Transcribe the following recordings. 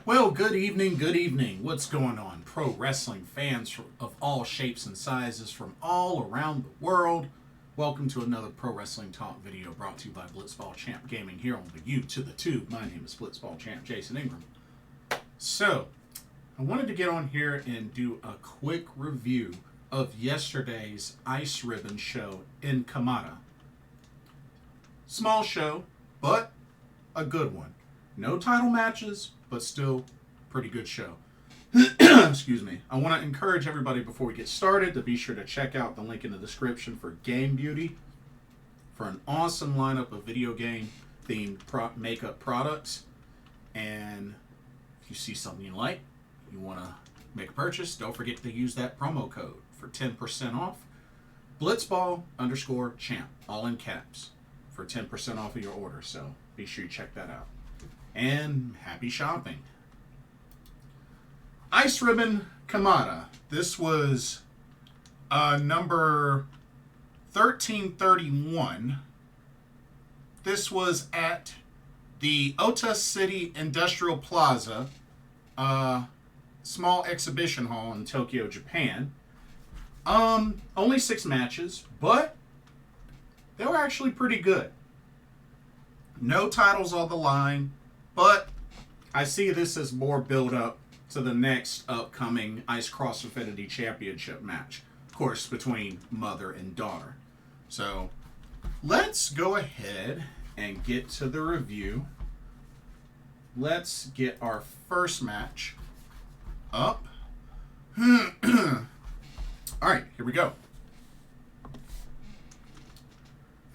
Well, good evening, good evening. What's going on? Pro wrestling fans of all shapes and sizes from all around the world. Welcome to another Pro Wrestling Talk video brought to you by Blitzball Champ Gaming here on the U to the Tube. My name is Blitzball Champ Jason Ingram. So, I wanted to get on here and do a quick review of yesterday's Ice Ribbon show in Kamata. Small show, but a good one. No title matches, but still pretty good show. Excuse me. I want to encourage everybody before we get started to be sure to check out the link in the description for Game Beauty for an awesome lineup of video game themed makeup products. And if you see something you like, you want to make a purchase, don't forget to use that promo code for 10% off. Blitzball_champ, all in caps, for 10% off of your order. So be sure you check that out. And happy shopping. Ice Ribbon Kamata. This was number 1331. This was at the Ota City Industrial Plaza, small exhibition hall in Tokyo, Japan. Only 6 matches, but they were actually pretty good. No titles on the line. But I see this as more build up to the next upcoming Ice Cross Infinity Championship match. Of course, between mother and daughter. So, let's go ahead and get to the review. Let's get our first match up. Alright, here we go.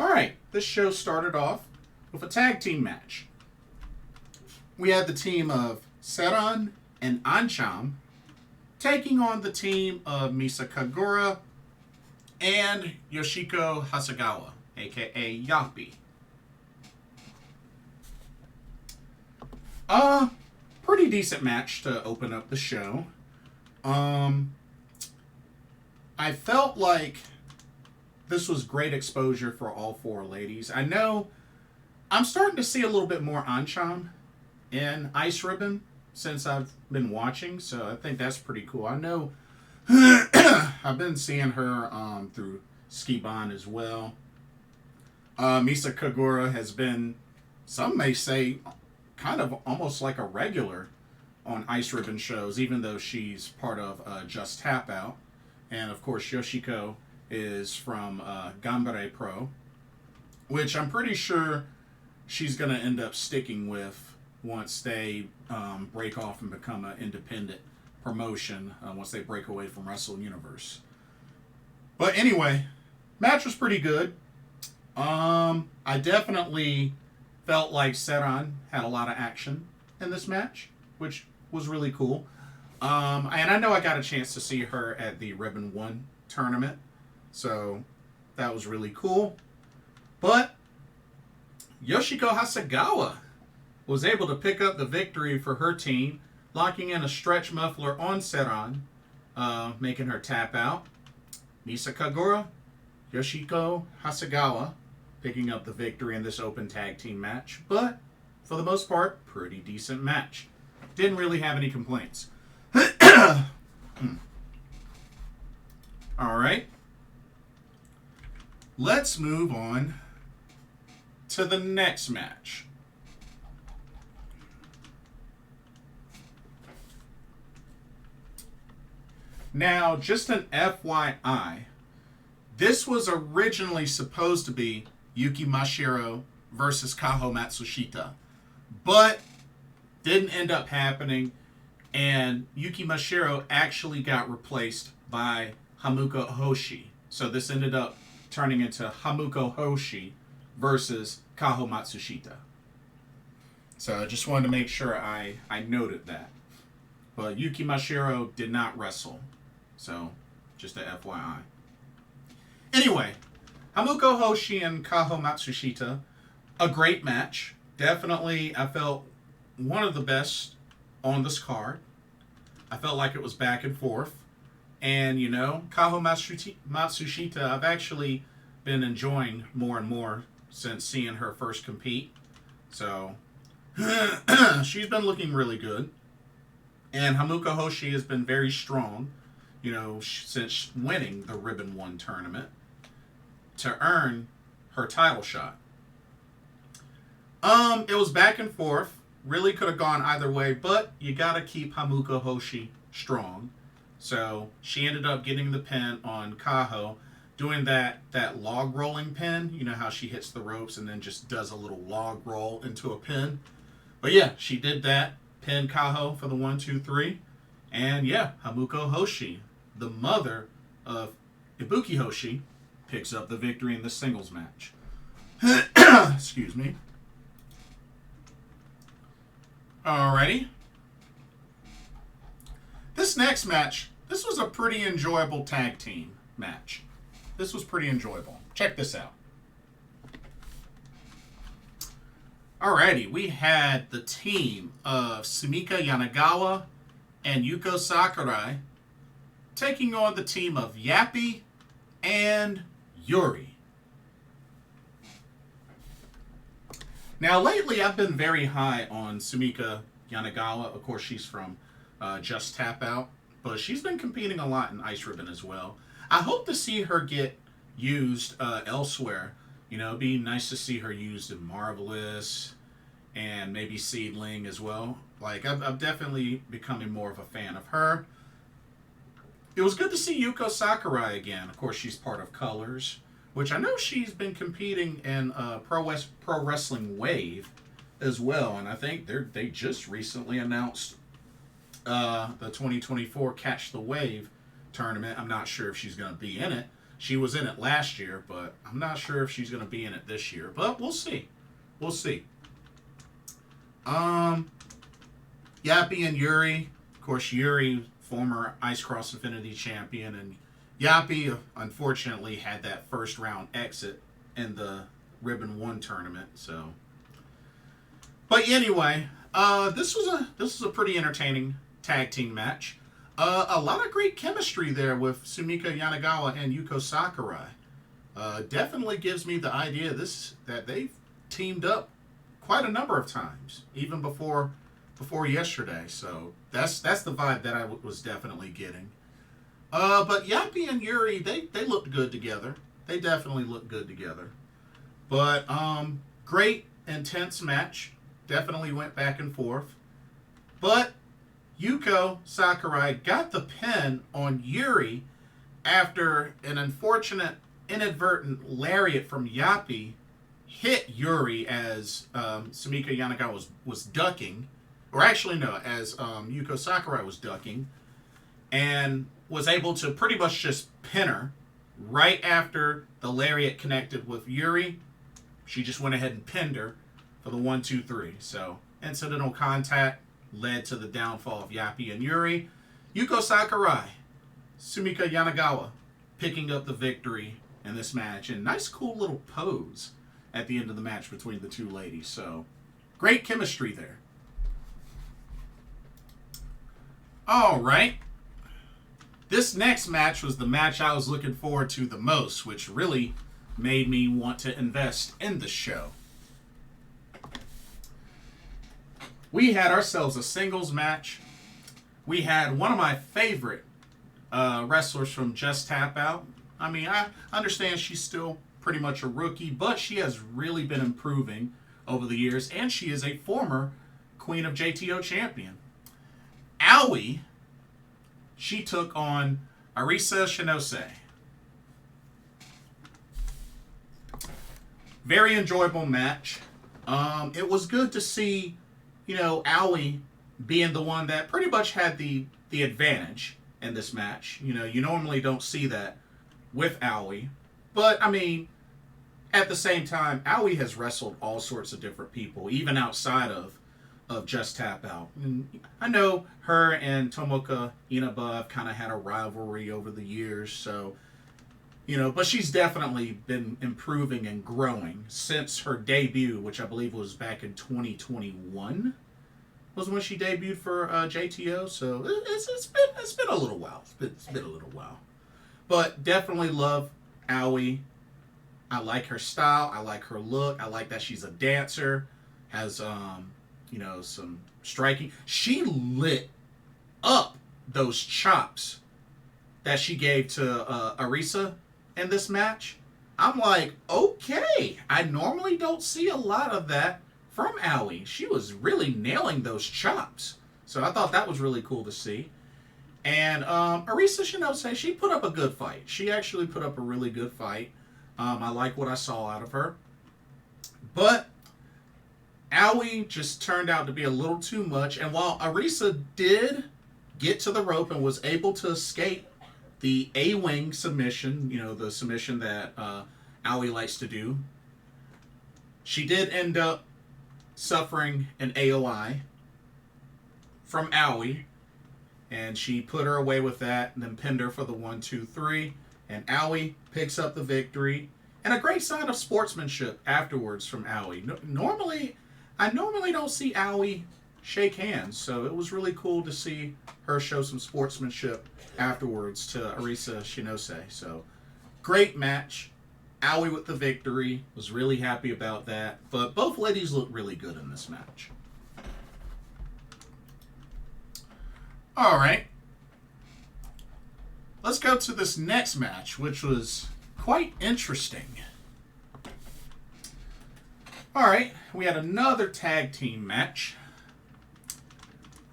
Alright, this show started off with a tag team match. We had the team of Saran and Anncham taking on the team of Misa Kagura and Yoshiko Hasegawa, aka Yappy. Pretty decent match to open up the show. I felt like this was great exposure for all 4 ladies. I know I'm starting to see a little bit more Anncham in Ice Ribbon since I've been watching, so I think that's pretty cool. I know I've been seeing her through Skiban as well. Misa Kagura has been, some may say, kind of almost like a regular on Ice Ribbon shows, even though she's part of Just Tap Out. And of course, Yoshiko is from Gambare Pro, which I'm pretty sure she's going to end up sticking with once they break off and become an independent promotion, once they break away from Wrestle Universe. But anyway, match was pretty good. I definitely felt like Saran had a lot of action in this match, which was really cool. And I know I got a chance to see her at the Ribbon 1 tournament, so that was really cool. But Yoshiko Hasegawa was able to pick up the victory for her team, locking in a stretch muffler on Saran, making her tap out. Misa Kagura, Yoshiko Hasegawa picking up the victory in this open tag team match, but for the most part, pretty decent match. Didn't really have any complaints. Alright. Let's move on to the next match. Now, just an FYI, this was originally supposed to be Yuki Mashiro versus Kaho Matsushita, but didn't end up happening, and Yuki Mashiro actually got replaced by Hamuko Hoshi. So this ended up turning into Hamuko Hoshi versus Kaho Matsushita. So I just wanted to make sure I noted that. But Yuki Mashiro did not wrestle. So, just a FYI. Anyway, Hamuko Hoshi and Kaho Matsushita, a great match. Definitely, I felt one of the best on this card. I felt like it was back and forth. And, you know, Kaho Matsushita, I've actually been enjoying more and more since seeing her first compete. So, she's been looking really good. And Hamuko Hoshi has been very strong, since winning the Ribbon 1 tournament to earn her title shot. It was back and forth. Really could have gone either way, but you gotta keep Hamuko Hoshi strong. So she ended up getting the pin on Kaho, doing that log rolling pin. You know how she hits the ropes and then just does a little log roll into a pin. But yeah, she did that. Pin Kaho for the 1, 2, 3. And yeah, Hamuko Hoshi, the mother of Ibuki Hoshi, picks up the victory in the singles match. Excuse me. Alrighty. This next match, this was a pretty enjoyable tag team match. This was pretty enjoyable. Check this out. Alrighty, we had the team of Sumika Yanagawa and Yuko Sakurai taking on the team of Yappy and YuuRI. Now, lately, I've been very high on Sumika Yanagawa. Of course, she's from Just Tap Out, but she's been competing a lot in Ice Ribbon as well. I hope to see her get used elsewhere. It'd be nice to see her used in Marvelous and maybe Seedling as well. Like, I'm definitely becoming more of a fan of her. It was good to see Yuko Sakurai again. Of course, she's part of Colors, which I know she's been competing in Pro Wrestling Wave as well. And I think they just recently announced the 2024 Catch the Wave tournament. I'm not sure if she's going to be in it. She was in it last year, but I'm not sure if she's going to be in it this year. But we'll see. We'll see. Yappy and YuuRI. Of course, YuuRI, former Ice Cross Infinity champion, and Yappy, unfortunately, had that first round exit in the Ribbon 1 tournament. So, but anyway, this was a pretty entertaining tag team match. A lot of great chemistry there with Sumika Yanagawa and Yuko Sakurai. Definitely gives me the idea that they've teamed up quite a number of times, even before yesterday. So that's the vibe that I was definitely getting. But Yappy and YuuRI, they looked good together. They definitely looked good together. But great, intense match. Definitely went back and forth. But Yuko Sakurai got the pin on YuuRI after an unfortunate, inadvertent lariat from Yappy hit YuuRI as Sumika Yanagawa was ducking. Or actually, no, as Yuko Sakurai was ducking. And was able to pretty much just pin her right after the lariat connected with YuuRI. She just went ahead and pinned her for the 1, 2, 3. So, incidental contact led to the downfall of Yappy and YuuRI. Yuko Sakurai, Sumika Yanagawa picking up the victory in this match. And nice, cool little pose at the end of the match between the two ladies. So, great chemistry there. All right. This next match was the match I was looking forward to the most, which really made me want to invest in the show. We had ourselves a singles match. We had one of my favorite wrestlers from Just Tap Out. I mean, I understand she's still pretty much a rookie, but she has really been improving over the years, and she is a former Queen of JTO champion. Aoi, she took on Arisa Shinose. Very enjoyable match. It was good to see, Aoi being the one that pretty much had the advantage in this match. You normally don't see that with Aoi. But, I mean, at the same time, Aoi has wrestled all sorts of different people, even outside of Just Tap Out. And I know her and Tomoka Inaba have kind of had a rivalry over the years, so, but she's definitely been improving and growing since her debut, which I believe was back in 2021, was when she debuted for JTO, so it's been a little while. It's been a little while. But definitely love Aoi. I like her style. I like her look. I like that she's a dancer. Has, some striking. She lit up those chops that she gave to Arisa in this match. I'm like, okay, I normally don't see a lot of that from Aoi. She was really nailing those chops. So I thought that was really cool to see. And Arisa Shinose, she put up a good fight. She actually put up a really good fight. I like what I saw out of her. But Aoi just turned out to be a little too much. And while Arisa did get to the rope and was able to escape the A-wing submission, you know, the submission that Aoi likes to do, she did end up suffering an AOI from Aoi, and she put her away with that and then pinned her for the 1-2-3, and Aoi picks up the victory, and a great sign of sportsmanship afterwards from Aoi. I normally don't see Aoi shake hands, so it was really cool to see her show some sportsmanship afterwards to Arisa Shinose. So great match. Aoi with the victory. Was really happy about that. But both ladies looked really good in this match. Alright. Let's go to this next match, which was quite interesting. Alright, we had another tag team match.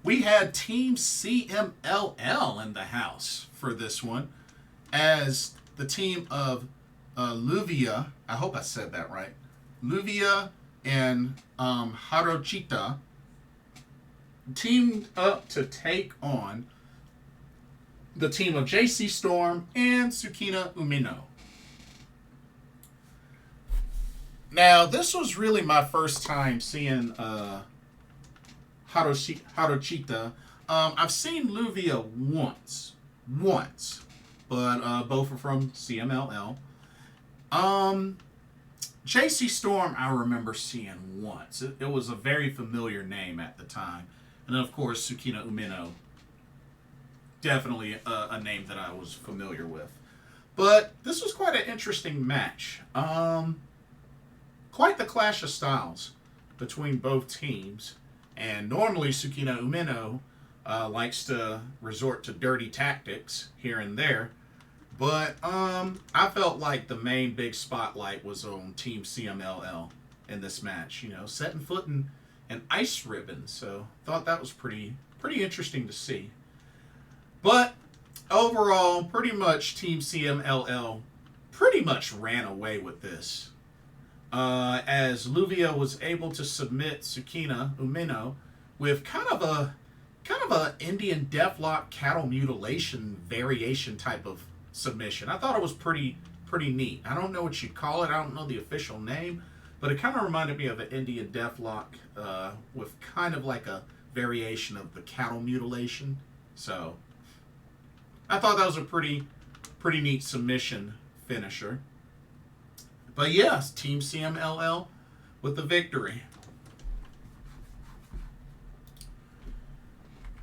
We had Team CMLL in the house for this one, as the team of Lluvia, I hope I said that right, Lluvia and Jarochita teamed up to take on the team of JC Storm and Tsukina Umino. Now, this was really my first time seeing Jarochita. I've seen Lluvia once, but both are from CMLL. JC Storm I remember seeing once. It was a very familiar name at the time. And then, of course, Tsukina Umino. Definitely a name that I was familiar with. But this was quite an interesting match. Quite the clash of styles between both teams. And normally Tsukina Umino likes to resort to dirty tactics here and there. But I felt like the main big spotlight was on Team CMLL in this match. You know, setting foot in an ice ribbon. So thought that was pretty interesting to see. But overall, pretty much Team CMLL pretty much ran away with this. As Lluvia was able to submit Tsukina Umino with kind of a Indian deathlock cattle mutilation variation type of submission. I thought it was pretty neat. I don't know what you'd call it. I don't know the official name, but it kind of reminded me of an Indian deathlock with kind of like a variation of the cattle mutilation. So I thought that was a pretty neat submission finisher. But yes, Team CMLL with the victory.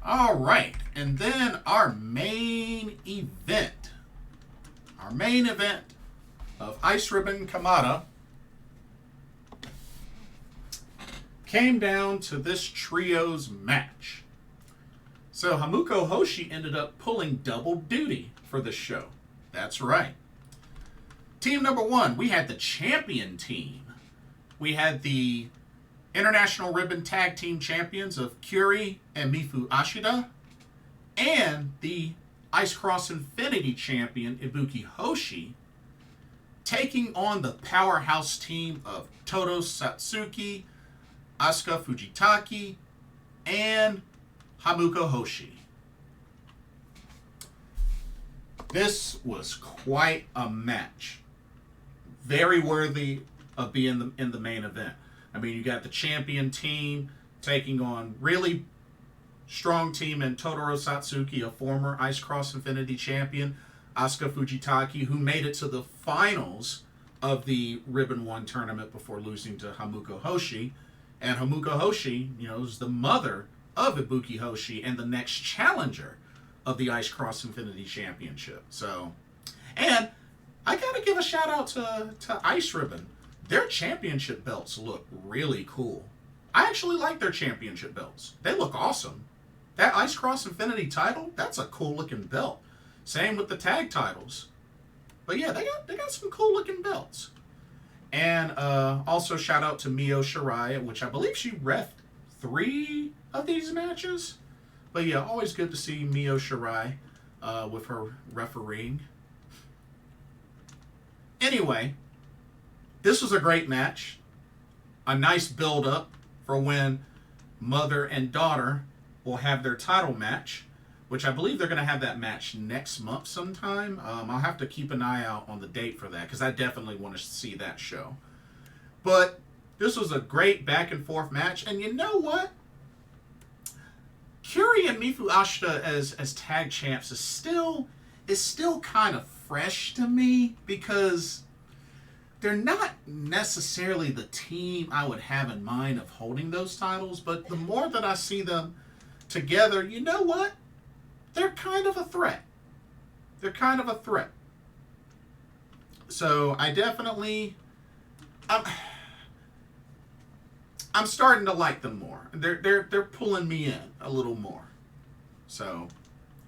All right, and then our main event of Ice Ribbon Kamata came down to this trio's match. So Hamuko Hoshi ended up pulling double duty for the show. That's right. Team number one, we had the champion team. We had the International Ribbon Tag Team Champions of Kyuuri and Mifu Ashida, and the Ice Cross Infinity Champion Ibuki Hoshi, taking on the powerhouse team of Toto Satsuki, Asuka Fujitaki, and Hamuko Hoshi. This was quite a match. Very worthy of being in the main event. I mean, you got the champion team taking on really strong team in Totoro Satsuki, a former Ice Cross Infinity champion, Asuka Fujitaki, who made it to the finals of the Ribbon 1 tournament before losing to Hamuko Hoshi. And Hamuko Hoshi, you know, is the mother of Ibuki Hoshi and the next challenger of the Ice Cross Infinity Championship. So, and I gotta give a shout out to Ice Ribbon. Their championship belts look really cool. I actually like their championship belts. They look awesome. that Ice Cross Infinity title, that's a cool looking belt. Same with the tag titles. But yeah, they got some cool looking belts. And also shout out to Mio Shirai, which I believe she refed 3 of these matches. But yeah, always good to see Mio Shirai with her refereeing. Anyway, this was a great match. A nice build-up for when mother and daughter will have their title match, which I believe they're going to have that match next month sometime. I'll have to keep an eye out on the date for that, because I definitely want to see that show. But this was a great back-and-forth match, and you know what? Kyuuri and Mifu Ashida as tag champs is still kind of fresh to me, because they're not necessarily the team I would have in mind of holding those titles, but the more that I see them together, you know what? They're kind of a threat. They're kind of a threat. So I definitely, I'm starting to like them more. They're pulling me in a little more. So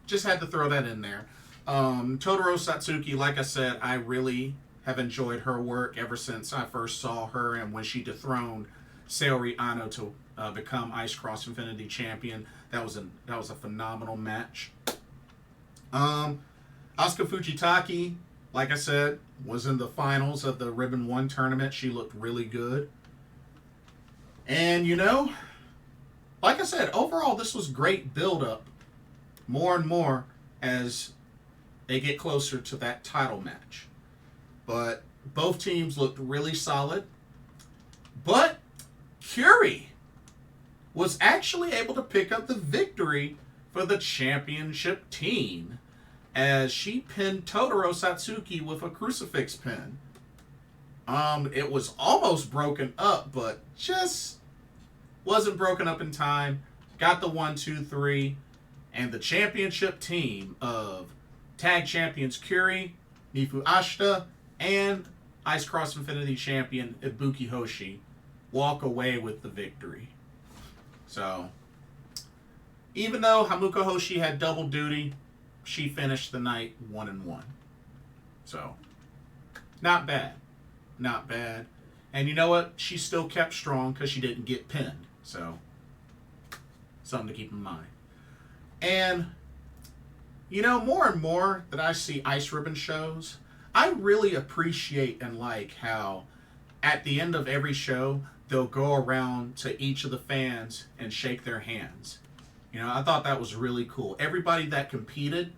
just had to throw that in there. Totoro Satsuki, like I said, I really have enjoyed her work ever since I first saw her, and when she dethroned Saori Ano to become Ice Cross Infinity Champion. That was a phenomenal match. Asuka Fujitaki, like I said, was in the finals of the Ribbon 1 tournament. She looked really good. And, you know, like I said, overall, this was great build-up. More and more as they get closer to that title match. But both teams looked really solid. But Kyuuri was actually able to pick up the victory for the championship team as she pinned Totoro Satsuki with a crucifix pin. It was almost broken up, but just wasn't broken up in time. Got the 1, 2, 3, and the championship team of tag champions Kyuuri, Mifu Ashida, and Ice Cross Infinity champion Ibuki Hoshi walk away with the victory. So, even though Hamuko Hoshi had double duty, she finished the night 1-1. So, not bad. Not bad. And you know what? She still kept strong because she didn't get pinned. So, something to keep in mind. And, you know, more and more that I see Ice Ribbon shows, I really appreciate and like how at the end of every show, they'll go around to each of the fans and shake their hands. You know, I thought that was really cool. Everybody that competed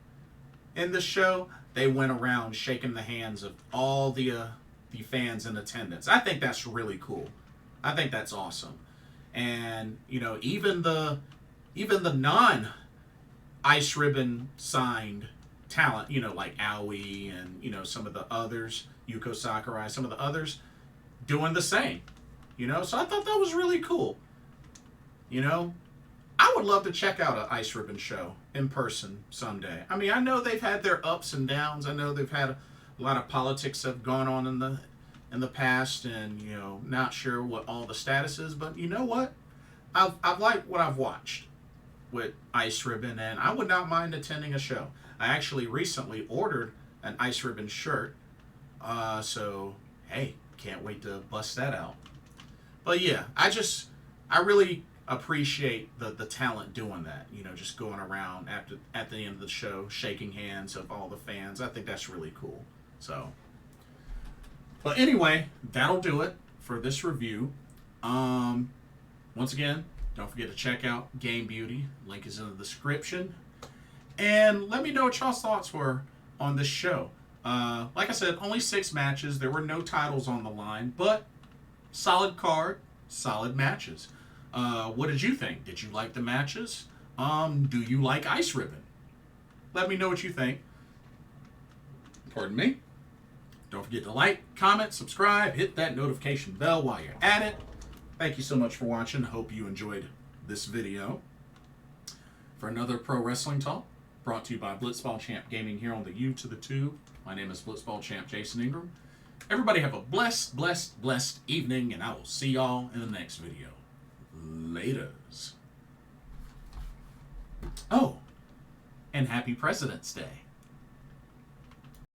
in the show, they went around shaking the hands of all the fans in attendance. I think that's really cool. I think that's awesome. And, you know, even the non-Ice Ribbon signed talent, you know, like Aoi and, you know, some of the others, Yuko Sakurai, some of the others, doing the same. You know, so I thought that was really cool. You know, I would love to check out an Ice Ribbon show in person someday. I mean, I know they've had their ups and downs. I know they've had a lot of politics have gone on in the past, and, you know, not sure what all the status is. But you know what? I've liked what I've watched with Ice Ribbon, and I would not mind attending a show. I actually recently ordered an Ice Ribbon shirt. So, hey, can't wait to bust that out. But yeah, I really appreciate the talent doing that. You know, just going around at the end of the show, shaking hands of all the fans. I think that's really cool. So, but anyway, that'll do it for this review. Once again, don't forget to check out Game Beauty. Link is in the description. And let me know what y'all's thoughts were on this show. Like I said, only 6 matches. There were no titles on the line, but solid card, solid matches. What did you think? Did you like the matches? Do you like Ice Ribbon? Let me know what you think. Pardon me. Don't forget to like, comment, subscribe, hit that notification bell while you're at it. Thank you so much for watching. Hope you enjoyed this video. For another Pro Wrestling Talk, brought to you by Blitzball Champ Gaming here on the U to the Tube. My name is Blitzball Champ Jason Ingram. Everybody have a blessed, blessed, blessed evening, and I will see y'all in the next video. Laters. Oh, and happy President's Day.